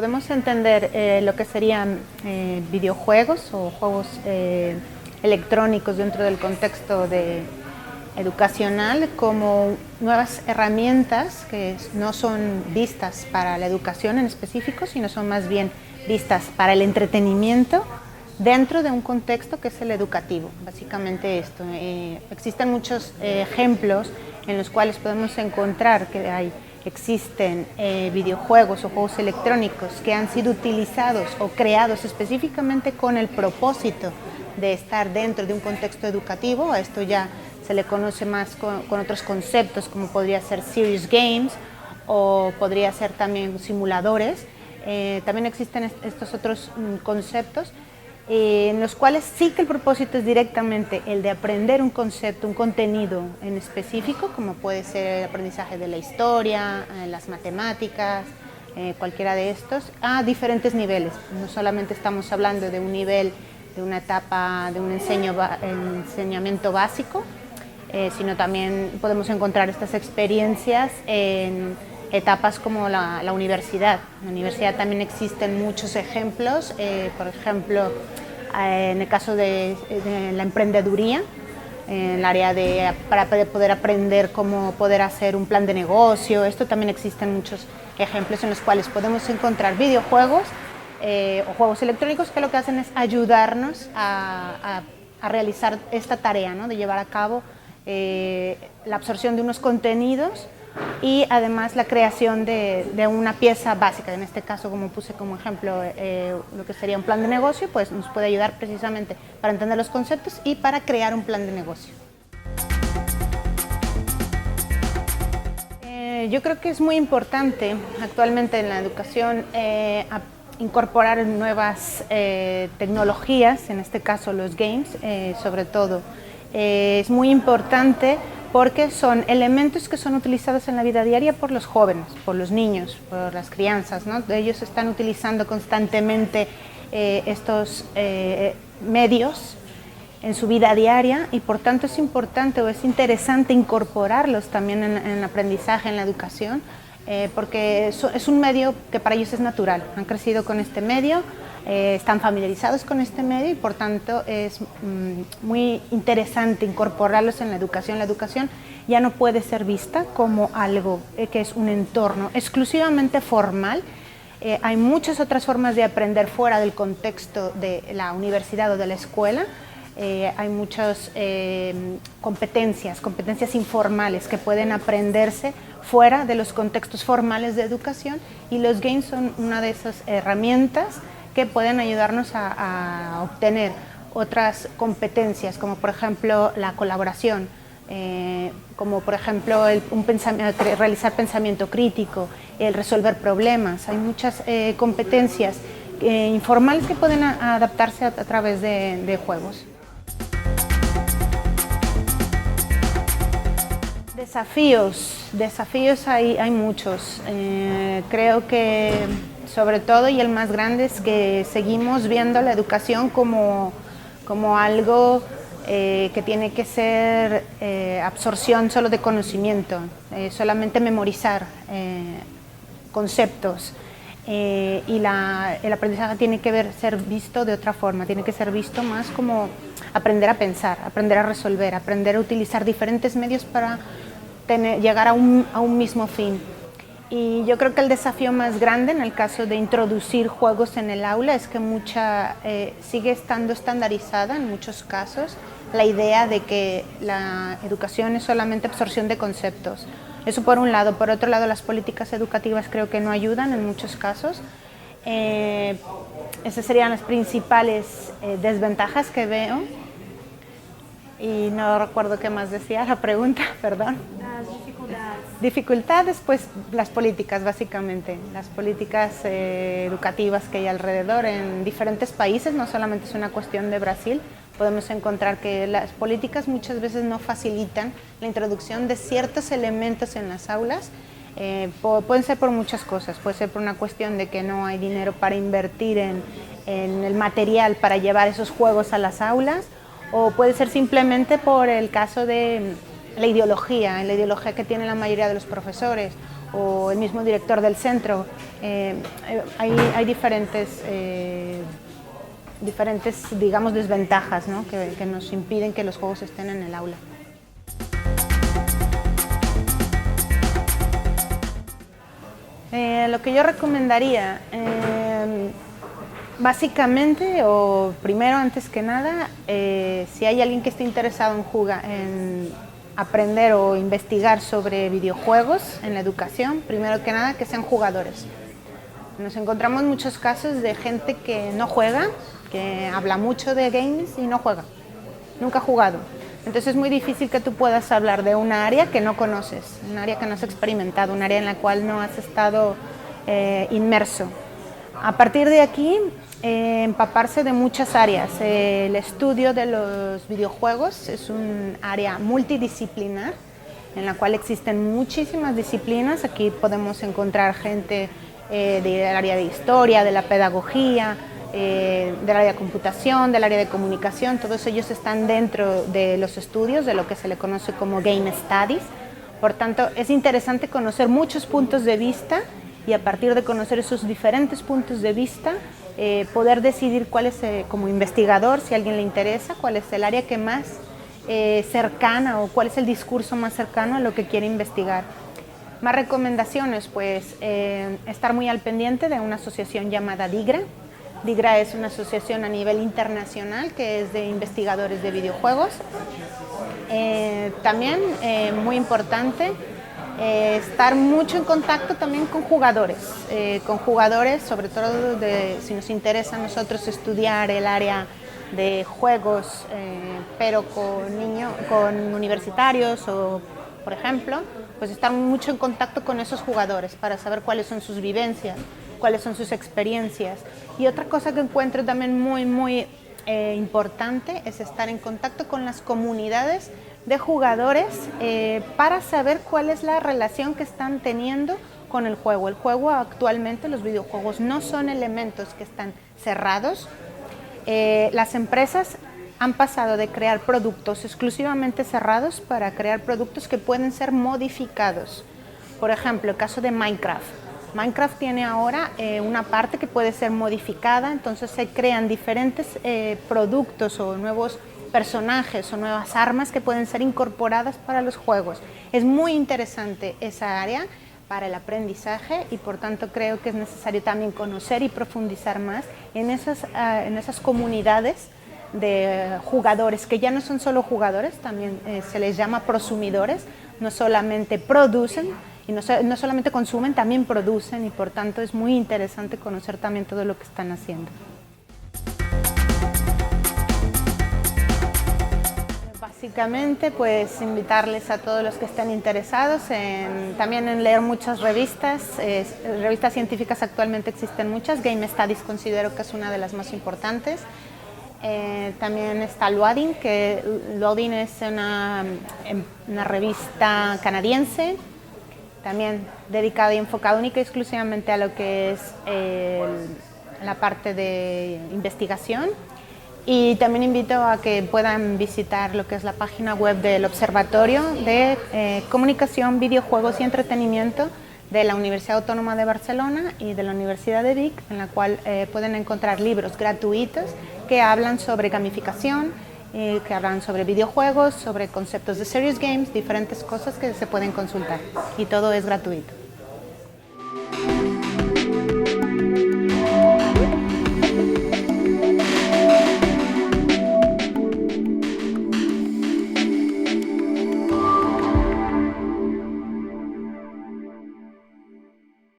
podemos entender lo que serían videojuegos o juegos electrónicos dentro del contexto educacional como nuevas herramientas que no son vistas para la educación en específico, sino son más bien vistas para el entretenimiento dentro de un contexto que es el educativo. Básicamente esto. Existen muchos ejemplos en los cuales podemos encontrar que existen videojuegos o juegos electrónicos que han sido utilizados o creados específicamente con el propósito de estar dentro de un contexto educativo. A esto ya se le conoce más con otros conceptos, como podría ser serious games o podría ser también simuladores. También existen estos otros conceptos en los cuales sí que el propósito es directamente el de aprender un concepto, un contenido en específico, como puede ser el aprendizaje de la historia, las matemáticas, cualquiera de estos, a diferentes niveles. No solamente estamos hablando de un nivel, de una etapa, de un enseñamiento básico, sino también podemos encontrar estas experiencias en etapas como la universidad. En la universidad también existen muchos ejemplos, por ejemplo, en el caso de la emprendeduría, en el área para poder aprender cómo poder hacer un plan de negocio. Esto también existen muchos ejemplos en los cuales podemos encontrar videojuegos o juegos electrónicos que lo que hacen es ayudarnos a realizar esta tarea, ¿no? De llevar a cabo la absorción de unos contenidos y además la creación de una pieza básica. En este caso, como puse como ejemplo lo que sería un plan de negocio, pues nos puede ayudar precisamente para entender los conceptos y para crear un plan de negocio. Yo creo que es muy importante actualmente en la educación incorporar nuevas tecnologías, en este caso los games, sobre todo. Es muy importante porque son elementos que son utilizados en la vida diaria por los jóvenes, por los niños, por las crianzas, ¿no? Ellos están utilizando constantemente estos medios en su vida diaria y por tanto es importante o es interesante incorporarlos también en el aprendizaje, en la educación, porque es un medio que para ellos es natural. Han crecido con este medio, están familiarizados con este medio y por tanto es muy interesante incorporarlos en la educación. La educación ya no puede ser vista como algo que es un entorno exclusivamente formal. Hay muchas otras formas de aprender fuera del contexto de la universidad o de la escuela. Hay muchas competencias informales que pueden aprenderse fuera de los contextos formales de educación y los games son una de esas herramientas que pueden ayudarnos a obtener otras competencias, como por ejemplo la colaboración, como por ejemplo realizar pensamiento crítico, el resolver problemas. Hay muchas competencias informales que pueden adaptarse a través de juegos. Desafíos hay muchos. Creo que sobre todo, y el más grande, es que seguimos viendo la educación como algo que tiene que ser absorción solo de conocimiento, solamente memorizar conceptos. Y el aprendizaje tiene que ser visto de otra forma, tiene que ser visto más como aprender a pensar, aprender a resolver, aprender a utilizar diferentes medios para llegar a un mismo fin. Y yo creo que el desafío más grande en el caso de introducir juegos en el aula es que sigue estando estandarizada en muchos casos la idea de que la educación es solamente absorción de conceptos. Eso por un lado. Por otro lado, las políticas educativas creo que no ayudan en muchos casos. Esas serían las principales desventajas que veo. Y no recuerdo qué más decía la pregunta, perdón. Dificultades, pues las políticas básicamente, las políticas educativas que hay alrededor en diferentes países, no solamente es una cuestión de Brasil. Podemos encontrar que las políticas muchas veces no facilitan la introducción de ciertos elementos en las aulas. Pueden ser por muchas cosas, puede ser por una cuestión de que no hay dinero para invertir en el material para llevar esos juegos a las aulas, o puede ser simplemente por el caso de la ideología que tiene la mayoría de los profesores, o el mismo director del centro. Hay diferentes, digamos, desventajas, ¿no? que nos impiden que los juegos estén en el aula. Lo que yo recomendaría, básicamente, o primero, antes que nada, si hay alguien que esté interesado en aprender o investigar sobre videojuegos en la educación, primero que nada, que sean jugadores. Nos encontramos muchos casos de gente que no juega, que habla mucho de games y no juega, nunca ha jugado. Entonces es muy difícil que tú puedas hablar de un área que no conoces, un área que no has experimentado, un área en la cual no has estado inmerso. A partir de aquí, empaparse de muchas áreas. El estudio de los videojuegos es un área multidisciplinar en la cual existen muchísimas disciplinas. Aquí podemos encontrar gente del área de historia, de la pedagogía, del área de computación, del área de comunicación. Todos ellos están dentro de los estudios de lo que se le conoce como Game Studies. Por tanto, es interesante conocer muchos puntos de vista y a partir de conocer esos diferentes puntos de vista, poder decidir cuál es, como investigador, si a alguien le interesa, cuál es el área que más cercana o cuál es el discurso más cercano a lo que quiere investigar. Más recomendaciones, pues estar muy al pendiente de una asociación llamada DIGRA. DIGRA es una asociación a nivel internacional que es de investigadores de videojuegos. También, muy importante, estar mucho en contacto también con jugadores, sobre todo si nos interesa a nosotros estudiar el área de juegos, pero con universitarios o, por ejemplo, pues estar mucho en contacto con esos jugadores para saber cuáles son sus vivencias, cuáles son sus experiencias. Y otra cosa que encuentro también muy importante es estar en contacto con las comunidades de jugadores para saber cuál es la relación que están teniendo con el juego. El juego actualmente, los videojuegos no son elementos que están cerrados. Las empresas han pasado de crear productos exclusivamente cerrados para crear productos que pueden ser modificados. Por ejemplo, el caso de Minecraft. Minecraft tiene ahora una parte que puede ser modificada, entonces se crean diferentes productos o nuevos personajes o nuevas armas que pueden ser incorporadas para los juegos. Es muy interesante esa área para el aprendizaje y por tanto creo que es necesario también conocer y profundizar más en esas comunidades de jugadores, que ya no son solo jugadores, también se les llama prosumidores, no solamente producen y no solamente consumen, también producen y por tanto es muy interesante conocer también todo lo que están haciendo. Básicamente, pues invitarles a todos los que estén interesados también en leer muchas revistas. Revistas científicas actualmente existen muchas. Game Studies considero que es una de las más importantes. También está Loading, que Loading es una revista canadiense, también dedicada y enfocada única y exclusivamente a lo que es la parte de investigación. Y también invito a que puedan visitar lo que es la página web del Observatorio de Comunicación, Videojuegos y Entretenimiento de la Universidad Autónoma de Barcelona y de la Universidad de Vic, en la cual pueden encontrar libros gratuitos que hablan sobre gamificación, que hablan sobre videojuegos, sobre conceptos de serious games, diferentes cosas que se pueden consultar y todo es gratuito.